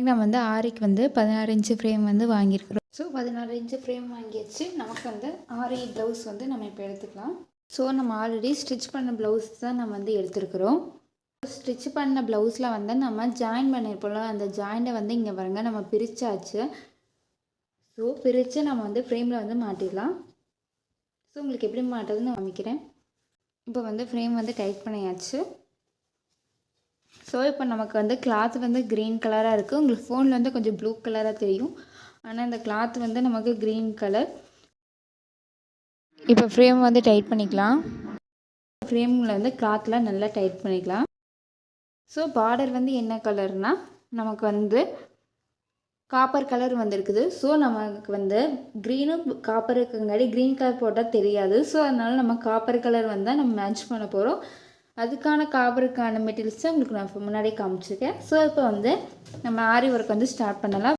நான் வந்து ஆரிக்கு வந்து 16 இன்ச்சு ஃப்ரேம் வந்து வாங்கியிருக்கிறோம். ஸோ 16 இன்ச்சு ஃப்ரேம் வாங்கியாச்சு. நமக்கு வந்து ஆரி ப்ளவுஸ் வந்து நம்ம இப்போ எடுத்துக்கலாம். ஸோ நம்ம ஆல்ரெடி ஸ்டிச் பண்ண ப்ளவுஸ் தான் நம்ம வந்து எடுத்துருக்குறோம். ஸ்டிச் பண்ண ப்ளவுஸில் வந்து நம்ம ஜாயின் பண்ணியிருப்போம்ல, அந்த ஜாயிண்ட்டை வந்து இங்கே பாருங்க நம்ம பிரித்தாச்சு. ஸோ பிரித்து நம்ம வந்து ஃப்ரேமில் வந்து மாட்டிடலாம். ஸோ உங்களுக்கு எப்படி மாட்டுறதுன்னு நான் காமிக்கிறேன். இப்போ வந்து ஃப்ரேம் வந்து டைட் பண்ணியாச்சு. ஸோ இப்போ நமக்கு வந்து கிளாத் வந்து க்ரீன் கலராக இருக்குது. உங்களுக்கு ஃபோனில் வந்து கொஞ்சம் ப்ளூ கலராக தெரியும், ஆனால் இந்த கிளாத் வந்து நமக்கு க்ரீன் கலர். இப்போ ஃப்ரேம் வந்து டைட் பண்ணிக்கலாம். ஃப்ரேமில் வந்து கிளாத்தில் நல்லா டைட் பண்ணிக்கலாம். ஸோ பார்டர் வந்து என்ன கலர்னால் நமக்கு வந்து காப்பர் கலர் வந்துருக்குது. ஸோ நமக்கு வந்து க்ரீனும் காப்பர் இருக்குங்காடி க்ரீன் கலர் போட்டால் தெரியாது. ஸோ அதனால் நம்ம காப்பர் கலர் வந்தால் நம்ம மேட்ச் பண்ண போகிறோம். அதுக்கான காப்பருக்கான மெட்டீரியல்ஸை உங்களுக்கு நான் முன்னாடியே காமிச்சிருக்கேன். ஸோ இப்போ வந்து நம்ம ஆரி ஒர்க் வந்து ஸ்டார்ட் பண்ணலாம்.